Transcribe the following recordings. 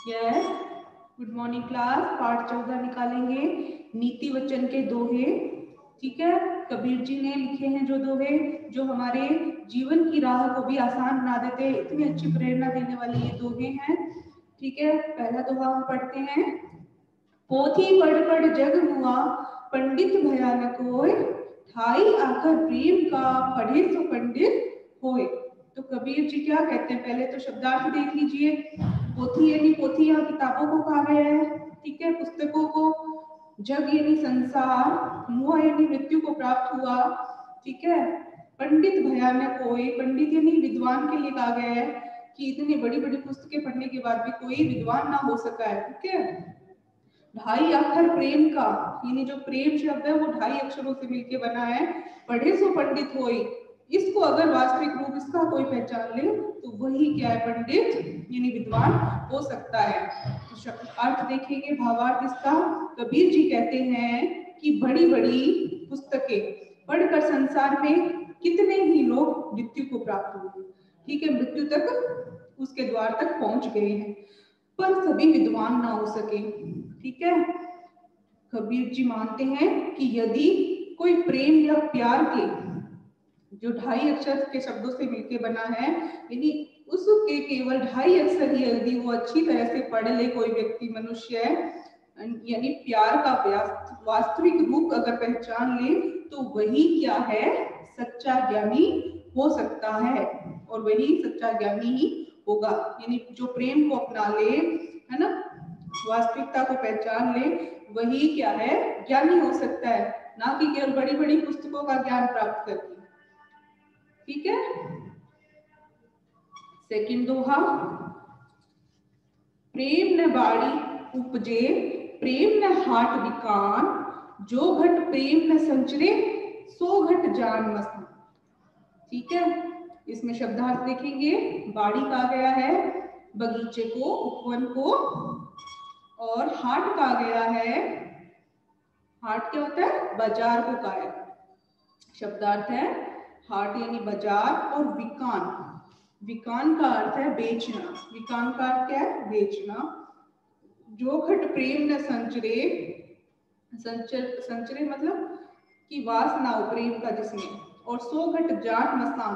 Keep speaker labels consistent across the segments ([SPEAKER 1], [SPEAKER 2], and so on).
[SPEAKER 1] Yes, good morning class. पाठ 14 निकालेंगे, नीति वचन के दोहे। ठीक है, कबीर जी ने लिखे हैं जो दोहे, जो हमारे जीवन की राह को भी आसान बना देते हैं। इतनी अच्छी प्रेरणा देने वाले ये दोहे हैं। ठीक है, पहला दोहा हम पढ़ते हैं। पोथी पढ़ पढ़ जग हुआ, पंडित भया न कोय, ठाई आखर प्रेम का, पढ़े तो पंडित होए। तो कबीर जी क्या कहते हैं, पहले तो शब्दार्थ देख लीजिए। पोथी यानी पोथी, यहाँ किताबों को कहा गया है। ठीक है, पुस्तकों को। जग यानी संसार, मुआ यानी मृत्यु को प्राप्त हुआ। ठीक है, पंडित भयानक कोई, पंडित यानी विद्वान के लिए कहा गया है कि इतनी बड़ी बड़ी पुस्तकें पढ़ने के बाद भी कोई विद्वान ना हो सका है। ठीक है, ढाई अक्षर प्रेम का, यानी जो प्रेम शब्द है वो ढाई अक्षरों से मिलके बना है। पढ़े सो पंडित होई, इसको अगर वास्तविक रूप इसका कोई पहचान ले तो वही क्या है, पंडित यानी विद्वान हो सकता है। तो अर्थ देखेंगे, भावार्थ इसका। कबीर जी कहते हैं कि बड़ी बड़ी पुस्तकें पढ़कर संसार में कितने ही लोग मृत्यु को प्राप्त हुए। ठीक है, मृत्यु तक, उसके द्वार तक पहुंच गए हैं, पर सभी विद्वान ना हो सके। ठीक है, कबीर जी मानते हैं कि यदि कोई प्रेम या प्यार के जो ढाई अक्षर के शब्दों से मिलके बना है, यानी उसके केवल ढाई अक्षर ही यदि वो अच्छी तरह से पढ़ ले कोई व्यक्ति, मनुष्य है, यानी प्यार का वास्तविक रूप अगर पहचान ले, तो वही क्या है, सच्चा ज्ञानी हो सकता है। और वही सच्चा ज्ञानी ही होगा, यानी जो प्रेम को अपना ले, है ना, वास्तविकता को पहचान ले, वही क्या है, ज्ञानी हो सकता है, ना कि केवल बड़ी बड़ी पुस्तकों का ज्ञान प्राप्त करके। ठीक है, सेकंड दोहा। प्रेम न बाड़ी उपजे, प्रेम न हाट विकान, जो घट प्रेम न संचरे, सो घट जान मसान। ठीक है, इसमें शब्दार्थ देखेंगे। बाड़ी कहा गया है बगीचे को, उपवन को, और हाट कहा गया है, हाट क्या होता है, बाजार को कहा है। शब्दार्थ है हाट यानी बाजार, और विकान, विकान का अर्थ है बेचना। विकान का अर्थ क्या है, बेचना। जो घट प्रेम न संचरे, संचरे मतलब कि वास ना हो प्रेम का जिसमें, और सो घट जाट मसान,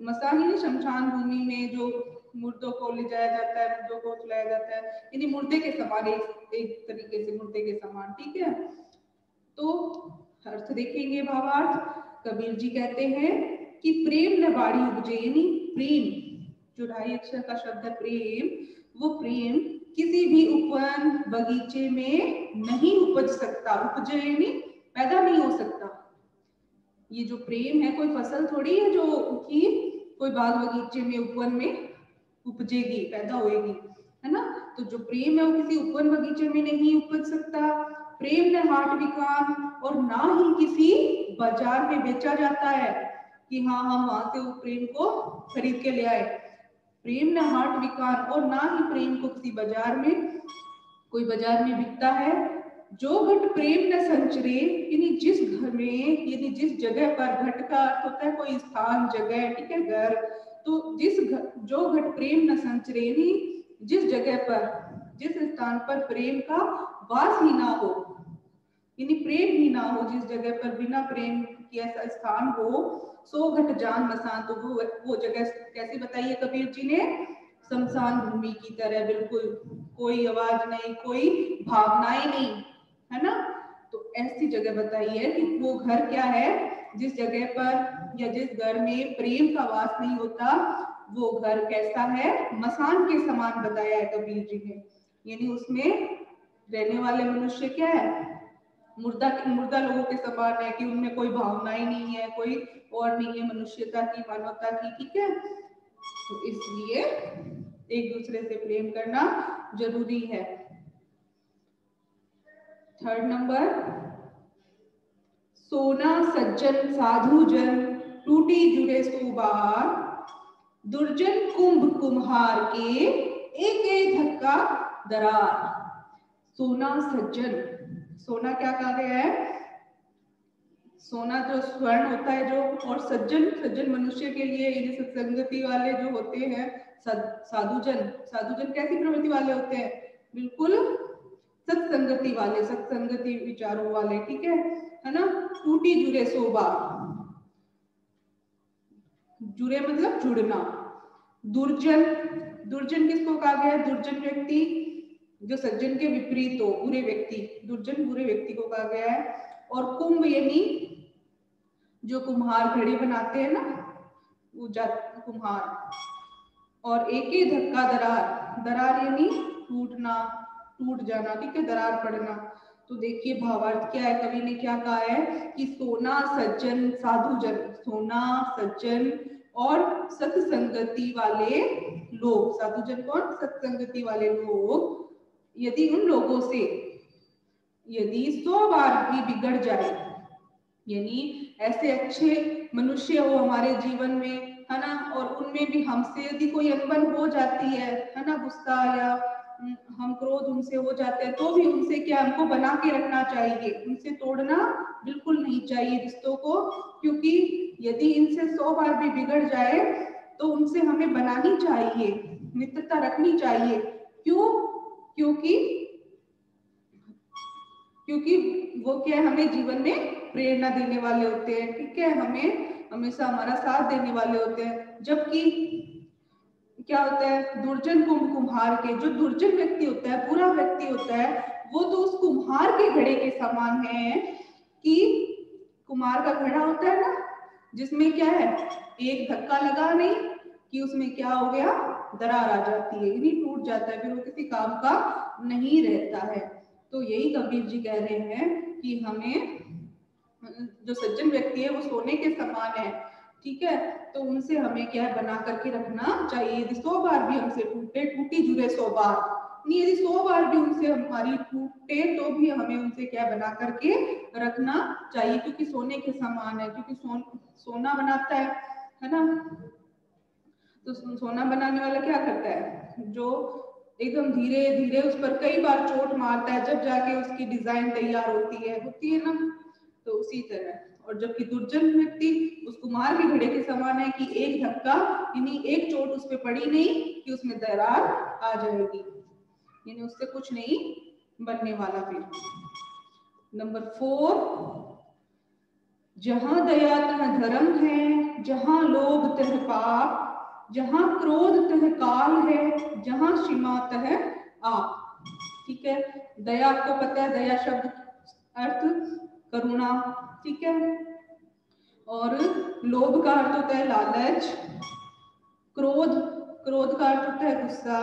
[SPEAKER 1] मसान यानी शमशान भूमि में जो मुर्दों को ले जाया जाता है, मुर्दों को चलाया जाता है, यानी मुर्दे के समान, एक तरीके से मुर्दे के समान। ठीक है, तो अर्थ देखेंगे, भावार्थ। कबीर जी कहते हैं कि प्रेम न बाड़ी उपजे, यानी प्रेम, जो ढाई अक्षर का शब्द है प्रेम, वो प्रेम किसी भी उपवन बगीचे में नहीं उपज सकता। उपजे यानी पैदा नहीं हो सकता। ये जो प्रेम है कोई फसल थोड़ी है जो कि कोई बाग बगीचे में, उपवन में उपजेगी, पैदा होएगी, है ना। तो जो प्रेम है वो किसी उपवन बगीचे में नहीं उपज सकता। प्रेम न हाट विकान, और ना ही किसी बाजार में बेचा जाता है कि हाँ हम वहां से उस प्रेम को खरीद के ले आए। प्रेम न हाट विकान, और ना ही प्रेम को किसी बाजार में, कोई बाजार में बिकता है। जो घट प्रेम न संचरे, यानी जिस घर में, यानी जिस जगह पर, घट का अर्थ होता है कोई स्थान, जगह। ठीक है, घर। तो जो घट प्रेम न संचरे, यानी जिस जगह पर, जिस स्थान पर प्रेम का वास ही ना हो, यानी प्रेम ही ना हो, जिस जगह पर बिना प्रेम की ऐसा स्थान हो, सो घट जान मसान। तो वो जगह कैसी बताई है कबीर जी ने, शमशान भूमि की तरह, बिल्कुल कोई आवाज नहीं, कोई भावनाएं नहीं, है ना। तो ऐसी जगह बताई है कि वो घर क्या है, जिस जगह पर या जिस घर में प्रेम का वास नहीं होता, वो घर कैसा है, मसान के समान बताया है कबीर जी ने। यानी उसमें रहने वाले मनुष्य क्या है, मुर्दा लोगों के समान है, कि उनमें कोई भावनाएं नहीं है, कोई और नहीं है मनुष्यता की, मानवता की। ठीक है, तो इसलिए एक दूसरे से प्रेम करना जरूरी है। थर्ड नंबर, सोना सज्जन साधु जन, टूटी जुड़े सुबार, दुर्जन कुंभ कुम्हार के, एक एक धक्का दरार। सोना सज्जन, सोना क्या कहा गया है, सोना जो स्वर्ण होता है जो, और सज्जन, सज्जन मनुष्य के लिए, ये सत्संगति वाले जो होते हैं, साधुजन, साधुजन कैसी प्रवृत्ति वाले होते हैं? बिल्कुल सत्संगति वाले, सत्संगति विचारों वाले, ठीक है ना। टूटी जुड़े सोबा, जुड़े मतलब जुड़ना। दुर्जन, दुर्जन किसको कहा गया है? दुर्जन व्यक्ति जो सज्जन के विपरीत हो, बुरे व्यक्ति, दुर्जन बुरे व्यक्ति को कहा गया है। और कुंभ यानी जो कुम्हार घड़े बनाते हैं ना, वो कुम्हार। और एक ही धक्का दरार, दरार यानी टूटना, टूट जाना, ठीक है, दरार पड़ना। तो देखिए भावार्थ क्या है, कवि ने क्या कहा है कि सोना सज्जन साधुजन, सोना सज्जन और सत्संगति वाले लोग, साधुजन कौन? सत्संगति वाले लोग, यदि उन लोगों से यदि 100 बार भी बिगड़ जाए, यानी ऐसे अच्छे मनुष्य हो हमारे जीवन में, है ना, और उनमें भी हमसे यदि कोई अनबन हो जाती है ना, गुस्सा या हम क्रोध उनसे हो जाते हैं, तो भी उनसे क्या, हमको बना के रखना चाहिए, उनसे तोड़ना बिल्कुल नहीं चाहिए रिश्तों को। क्योंकि यदि इनसे 100 बार भी बिगड़ जाए तो उनसे हमें बनानी चाहिए, मित्रता रखनी चाहिए। क्यों? क्योंकि वो क्या है, हमें जीवन में प्रेरणा देने वाले होते हैं, ठीक है, हमें हमेशा हमारा साथ देने वाले होते हैं। जबकि क्या होता है, दुर्जन कुम्हार के, जो दुर्जन व्यक्ति होता है, बुरा व्यक्ति होता है, वो तो उस कुम्हार के घड़े के समान है कि कुम्हार का घड़ा होता है ना, जिसमें क्या है, एक धक्का लगा नहीं कि उसमें क्या हो गया, दरार आ जाती है, यानी टूट जाता है, फिर वो किसी काम का नहीं रहता है। तो यही कबीर जी कह रहे हैं कि हमें, जो सज्जन व्यक्ति है वो सोने के समान है, ठीक है, तो उनसे हमें क्या है, बना करके रखना चाहिए। यदि 100 बार भी हमसे टूटे, टूटी जुड़े 100 बार नहीं, यदि 100 बार भी उनसे हमारी टूटे तो भी हमें उनसे क्या बना करके रखना चाहिए, क्योंकि सोने के समान है। क्योंकि सोना बनाता है ना, तो सोना बनाने वाला क्या करता है, जो एकदम धीरे धीरे उस पर कई बार चोट मारता है, जब जाके उसकी डिजाइन तैयार होती है ना। तो उसी तरह, और जबकि दुर्जन व्यक्ति उस कुम्हार के घड़े के समान है कि एक धक्का, यानी एक चोट उस पर पड़ी नहीं कि उसमें दरार आ जाएगी, यानी उससे कुछ नहीं बनने वाला। फिर नंबर 4, जहां दया तह धर्म है, जहां लोभ तह पाप, जहां क्रोध तह काल है, जहां क्षमा तह आप। ठीक है, दया आपको पता है, दया शब्द अर्थ करुणा, ठीक है, और लोभ का अर्थ होता है लालच, क्रोध, क्रोध का अर्थ होता है गुस्सा,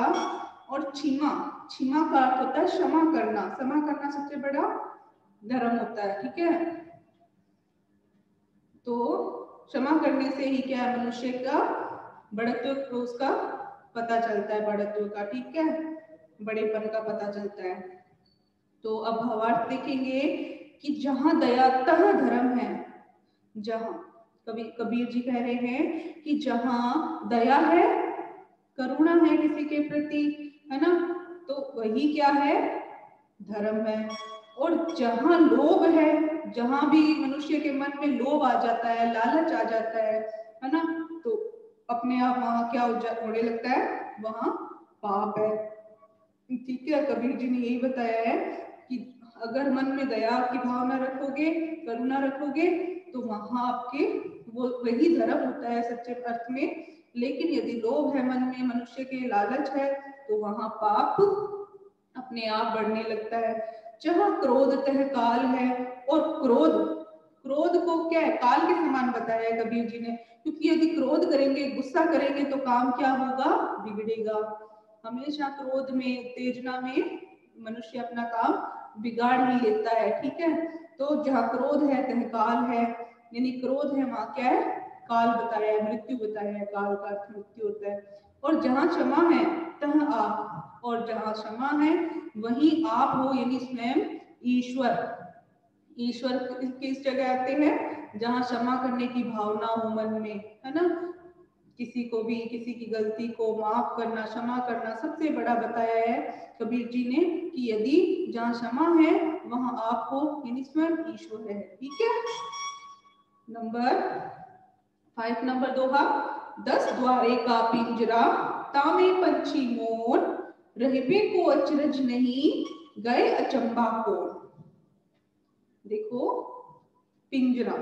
[SPEAKER 1] और क्षमा, क्षमा का अर्थ होता है क्षमा करना, क्षमा करना सबसे बड़ा धर्म होता है, ठीक है। तो क्षमा करने से ही क्या है, मनुष्य का बढ़त्व, उसका पता चलता है, बढ़त्व का, ठीक है, बड़ेपन का पता चलता है। तो अब भावार्थ देखेंगे कि जहां दया तह धर्म है, जहां कबीर जी कह रहे हैं कि जहां दया है, करुणा है किसी के प्रति, है ना, तो वही क्या है, धर्म है। और जहां लोभ है, जहां भी मनुष्य के मन में लोभ आ जाता है, लालच आ जाता है ना, तो अपने आप वहां क्या होने लगता है, वहां पाप है, ठीक है। कबीर जी ने यही बताया है कि अगर मन में दया की भावना रखोगे, करुणा रखोगे, तो वहां आपके वो वही धर्म होता है सच्चे अर्थ में। लेकिन यदि लोभ है मन में, मनुष्य के लालच है, तो वहां पाप अपने आप बढ़ने लगता है। जहां क्रोध तह काल है, और क्रोध, क्रोध को क्या है, काल के समान बताया है कबीर जी ने, क्योंकि यदि क्रोध करेंगे, गुस्सा करेंगे, तो काम क्या होगा, बिगड़ेगा। हमेशा क्रोध में, उत्तेजना में मनुष्य अपना काम बिगाड़ ही लेता है, ठीक है। तो जहाँ क्रोध है तह काल है, यानी क्रोध है वहां क्या है, काल बताया है, मृत्यु बताया है, काल का अर्थ मृत्यु होता है। और जहाँ क्षमा है तह आप, और जहाँ क्षमा है वही आप हो, यानी स्वयं ईश्वर। ईश्वर किस जगह आते हैं, जहाँ क्षमा करने की भावना हो मन में, है ना, किसी को भी, किसी की गलती को माफ करना, क्षमा करना सबसे बड़ा बताया है कबीर जी ने, कि यदि जहाँ क्षमा है वहां आप हो, यानी स्वयं ईश्वर है, ठीक है। नंबर 5 नंबर दोहा, 10 द्वारे का पिंजरा, तामे पंछी मोर, रहबे को अचरज नहीं, गए अचंबा कोर। देखो पिंजरा,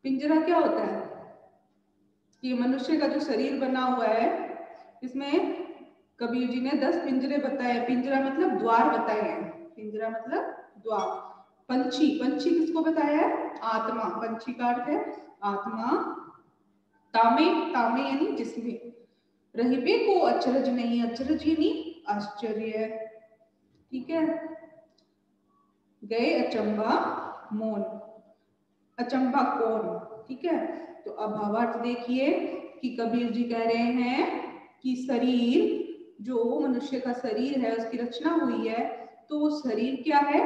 [SPEAKER 1] पिंजरा क्या होता है? ये मनुष्य का जो शरीर बना हुआ है, इसमें कबीर जी ने 10 पिंजरे बताए। पिंजरा मतलब द्वार बताए हैं, पिंजरा मतलब द्वार। पंछी, पंछी किसको बताया है? आत्मा, पंछी का अर्थ है आत्मा। तामे, तामे यानी जिसमें, रहबे को अचरज नहीं, अचरज यानी आश्चर्य, ठीक है। गए अचंबा मोन, अचंबा कौन, ठीक है। तो अब भावार्थ देखिए कि कबीर जी कह रहे हैं कि शरीर, जो मनुष्य का शरीर है उसकी रचना हुई है, तो वो शरीर क्या है?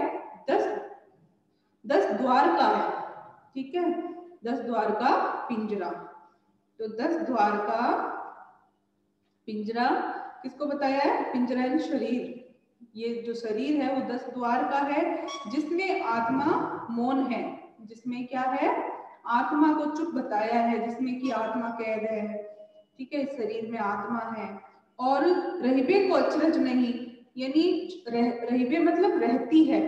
[SPEAKER 1] 10 द्वार का है, ठीक है। 10 द्वार का पिंजरा। तो 10 द्वार का पिंजरा किसको बताया है? पिंजरा यानी शरीर। ये जो शरीर है वो 10 द्वार का है, जिसमें आत्मा मौन है, जिसमें क्या है? आत्मा को चुप बताया है, जिसमें कि आत्मा कैद है, ठीक है। शरीर में आत्मा है। और रहबे को अचरज नहीं, यानी रहबे मतलब रहती है,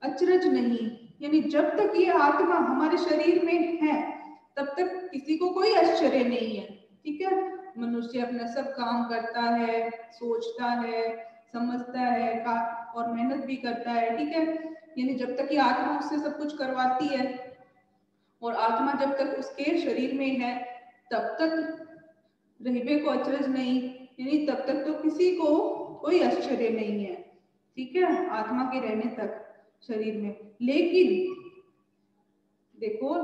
[SPEAKER 1] अचरज नहीं यानी जब तक ये आत्मा हमारे शरीर में है तब तक किसी को कोई आश्चर्य नहीं है, ठीक है। मनुष्य अपना सब काम करता है, सोचता है, समझता है और मेहनत भी करता है, ठीक है। यानी जब तक ये आत्मा उससे सब कुछ करवाती है, और आत्मा जब तक उसके शरीर में है तब तक रहबे को अचरज नहीं, यानी तब तक तो किसी को कोई आश्चर्य नहीं है, ठीक है, आत्मा के रहने तक शरीर में। लेकिन देखो,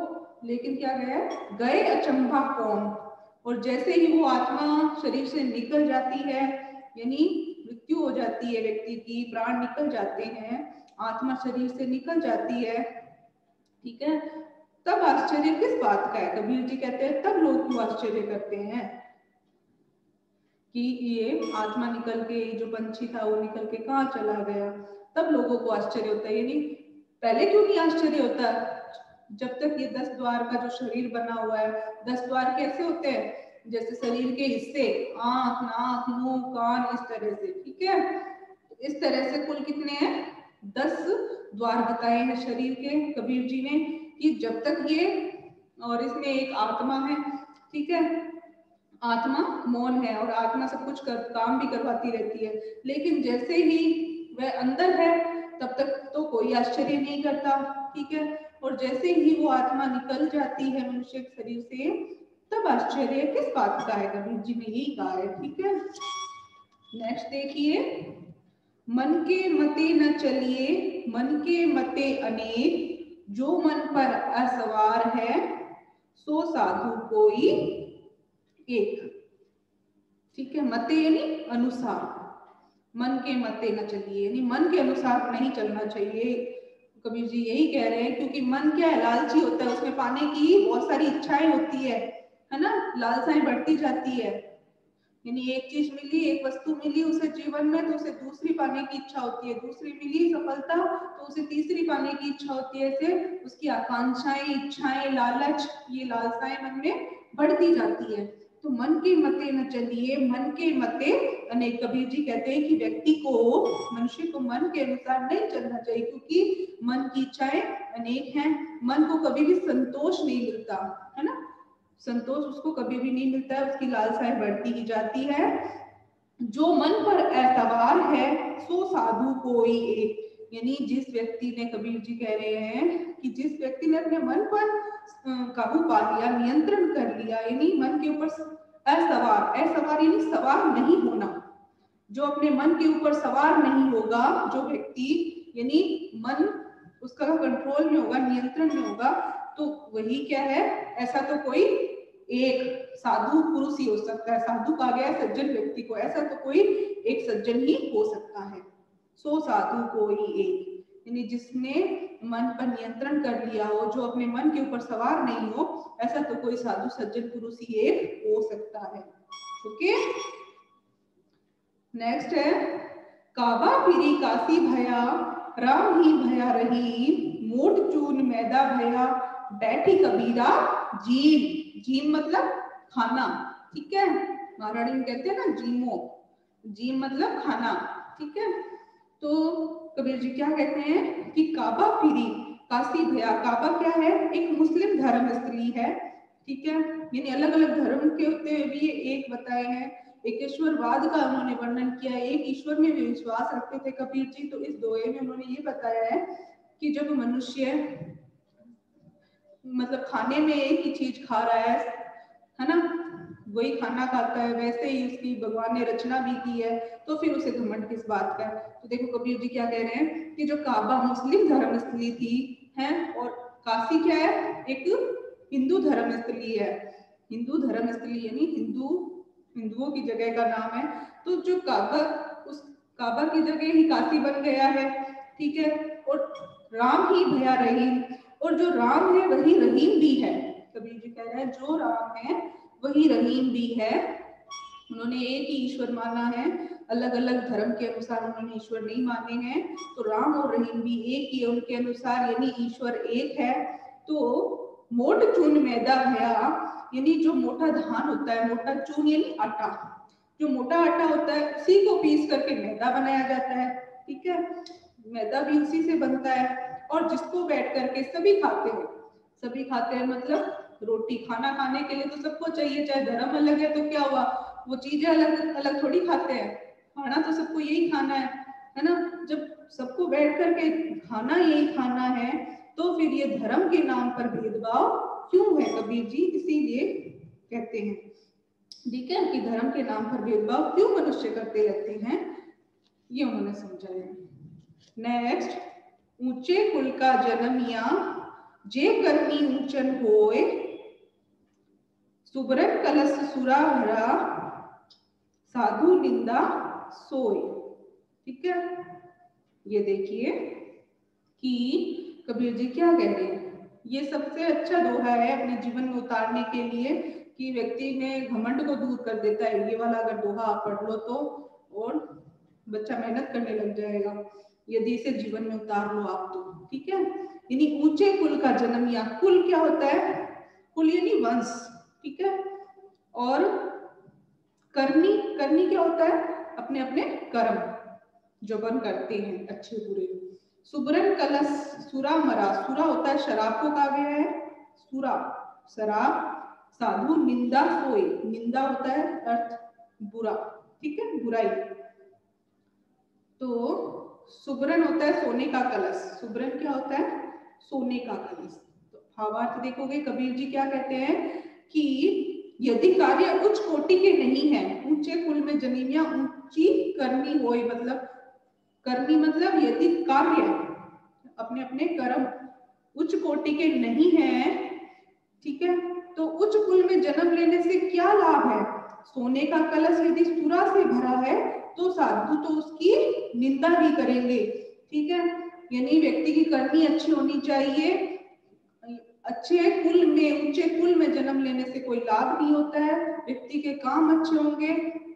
[SPEAKER 1] लेकिन क्या गया? गए अचंभा कौन। और जैसे ही वो आत्मा शरीर से निकल जाती है, यानी मृत्यु हो जाती है व्यक्ति की, प्राण निकल जाते हैं, आत्मा शरीर से निकल जाती है, ठीक है, तब आश्चर्य किस बात का है? कबीर जी कहते हैं तब लोग क्यों आश्चर्य करते हैं कि ये आत्मा निकल के, जो पंछी था वो निकल के कहाँ चला गया, तब लोगों को आश्चर्य होता है। यानी पहले क्यों नहीं आश्चर्य होता? जब तक ये 10 द्वार का जो शरीर बना हुआ है, 10 द्वार कैसे होते हैं? जैसे शरीर के हिस्से, आंख, नाक, मुंह, कान, इस तरह से, ठीक है। इस तरह से कुल कितने हैं? 10 द्वार बताए हैं शरीर के कबीर जी ने, कि जब तक ये, और इसमें एक आत्मा है, ठीक है, आत्मा मौन है और आत्मा सब कुछ काम भी करवाती रहती है। लेकिन जैसे ही वह अंदर है तब तक तो कोई आश्चर्य नहीं करता, ठीक है। और जैसे ही वो आत्मा निकल जाती है मनुष्य के शरीर से, तब आश्चर्य किस बात का है? कबीर जी ने यही कहा है, ठीक है। नेक्स्ट देखिए, मन के मते न चलिए, मन के मते अनेक, जो मन पर असवार है, सो साधु कोई एक, ठीक है। मते यानी अनुसार, मन के मते न चलिए यानी मन के अनुसार नहीं चलना चाहिए। कबीर जी यही कह रहे हैं, क्योंकि मन क्या है? लालची होता है, उसमें पाने की बहुत सारी इच्छाएं होती है ना, लालसाएं बढ़ती जाती है। यानी एक चीज मिली, एक वस्तु मिली उसे जीवन में, तो उसे दूसरी पाने की इच्छा होती है, दूसरी मिली सफलता तो उसे तीसरी पाने की इच्छा होती है। ऐसे उसकी आकांक्षाएं, इच्छाएं, लालच, ये लालसाएं मन में बढ़ती जाती है। तो मन के मते न चलिए, मन के मते अनेक। कबीर जी कहते हैं कि व्यक्ति को, मनुष्य को मन के अनुसार नहीं चलना चाहिए, क्योंकि मन की इच्छाएं अनेक हैं। मन को कभी भी संतोष नहीं मिलता, है ना, संतोष उसको कभी भी नहीं मिलता है, उसकी लालसाएं बढ़ती ही जाती है। जो मन पर ऐतबार है, सो साधु कोई एक, यानी जिस व्यक्ति ने, कबीर जी कह रहे हैं कि जिस व्यक्ति ने अपने मन पर काबू पा लिया, नियंत्रण कर लिया, यानी मन के ऊपर असवार, असवार यानी सवार नहीं होना, जो अपने मन के ऊपर सवार नहीं होगा, जो व्यक्ति, यानी मन उसका कंट्रोल में होगा, नियंत्रण में होगा, तो वही क्या है? ऐसा तो कोई एक साधु पुरुष ही हो सकता है। साधु कहा गया है सज्जन व्यक्ति को, ऐसा तो कोई एक सज्जन ही हो सकता है। सो साधु कोई एक, यानी जिसने मन पर नियंत्रण कर लिया हो, जो अपने मन के ऊपर सवार नहीं हो, ऐसा तो कोई साधु सज्जन पुरुष ही एक हो सकता है। ओके, नेक्स्ट है, काबा फिरी काशी भया, राम ही भया रही, मोट चून मैदा भया, बैठी कबीरा जीम, जीम मतलब खाना, ठीक है, महाराणी में कहते हैं ना जीमो, जीम मतलब खाना, ठीक है। तो कबीर जी क्या कहते हैं कि काबा फिरी काशी भया। काबा क्या है, एक मुस्लिम धर्म स्थली है, ठीक है, यानी अलग अलग धर्म के होते हुए भी ये एक बताए हैं। एक ईश्वरवाद का उन्होंने वर्णन किया है, एक ईश्वर में भी विश्वास रखते थे कबीर जी। तो इस दोहे में उन्होंने ये बताया है कि जब मनुष्य मतलब खाने में एक ही चीज खा रहा है ना, वही खाना खाता है, वैसे ही उसकी भगवान ने रचना भी की है, तो फिर उसे घमंड किस बात का। तो देखो कबीर जी क्या कह रहे हैं कि जो काबा मुस्लिम धर्म स्थली थी है, और काशी क्या है, एक हिंदू धर्म स्थली है। हिंदू धर्म स्थली यानी हिंदुओं की जगह का नाम है। तो जो काबा, उस काबा की जगह ही काशी बन गया है, ठीक है। और राम ही भया रहीम, और जो राम है वही रहीम भी है। कबीर जी कह रहे हैं जो राम है वही रहीम भी है। उन्होंने एक ही ईश्वर माना है, अलग अलग धर्म के अनुसार उन्होंने ईश्वर नहीं माने हैं। तो राम और रहीम भी एक ही है उनके अनुसार, यानी ईश्वर एक है। तो मोट चून मैदा भया, यानी जो मोटा धान होता है, मोटा चून यानी आटा, जो मोटा आटा होता है उसी को पीस करके मैदा बनाया जाता है, ठीक है। मैदा भी उसी से बनता है, और जिसको बैठ करके सभी खाते हैं। सभी खाते हैं मतलब रोटी, खाना खाने के लिए तो सबको चाहिए, चाहे धर्म अलग है तो क्या हुआ, वो चीजें अलग अलग थोड़ी खाते हैं, खाना तो सबको यही खाना है ना। जब सबको बैठ करके खाना यही खाना है, तो फिर ये धर्म के नाम पर भेदभाव क्यों है कबीर जी, इसीलिए कहते हैं, ठीक है, कि धर्म के नाम पर भेदभाव क्यों मनुष्य करते रहते हैं, ये उन्होंने समझाया। नेक्स्ट, ऊंचे कुल का जन्मिया जे करनी ऊंचन होए, सुबरन कलश सुरा भरा साधु निंदा सोए, ठीक है। ये देखिए कि कबीर जी क्या कह रहे हैं, ये सबसे अच्छा दोहा है अपने जीवन में उतारने के लिए, कि व्यक्ति में घमंड को दूर कर देता है। ये वाला अगर दोहा आप पढ़ लो तो, और बच्चा मेहनत करने लग जाएगा यदि इसे जीवन में उतार लो आप तो, ठीक है। यानी ऊंचे कुल का जन्म, या कुल क्या होता है, कुल यानी वंश, ठीक है। और करनी, करनी क्या होता है, अपने अपने कर्म जो बन करते हैं अच्छे बुरे। सुबरन कलश सुरा मरा, सुरा होता है शराब को कहा गया है, सुरा शराब। साधु निंदा सोए, निंदा होता है अर्थ बुरा, ठीक है, बुराई। तो सुबरन होता है सोने का कलश, सुबरन क्या होता है, सोने का कलश। तो भावार्थ देखोगे कबीर जी क्या कहते हैं कि यदि कार्य उच्च कोटि के नहीं है, ऊंचे कुल में जन्मिया ऊंची करनी होए, मतलब करनी मतलब यदि कार्य अपने अपने कर्म उच्च कोटि के नहीं है, ठीक है, तो उच्च कुल में जन्म लेने से क्या लाभ है। सोने का कलश यदि सुरा से भरा है तो साधु तो उसकी निंदा भी करेंगे, ठीक है। यानी व्यक्ति की करनी अच्छी होनी चाहिए, अच्छे कुल में, ऊंचे कुल में जन्म लेने से कोई लाभ नहीं होता है। व्यक्ति के काम अच्छे होंगे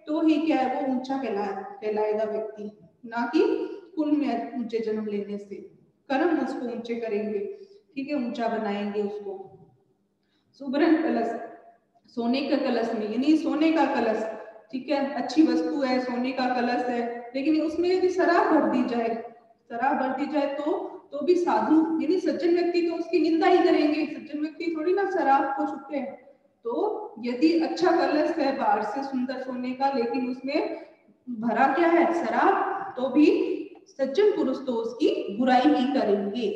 [SPEAKER 1] तो ही क्या है, वो ऊंचा कहलाएगा व्यक्ति, ना कि कुल में ऊंचे जन्म लेने से। कर्म उसको ऊंचे करेंगे, ठीक है, ऊंचा बनाएंगे उसको। सुबरन कलश, सोने का कलश में, यानी सोने का कलश, ठीक है, अच्छी वस्तु है, सोने का कलश है, लेकिन उसमें यदि शराब भर दी जाए, शराब भर दी जाए तो भी साधु यानी सज्जन व्यक्ति तो उसकी निंदा ही करेंगे, सज्जन व्यक्ति थोड़ी ना शराब को छूते हैं। तो यदि अच्छा कलश है बाहर से सुंदर सोने का, लेकिन उसमें भरा क्या है, शराब, तो भी सज्जन पुरुष तो उसकी बुराई ही करेंगे,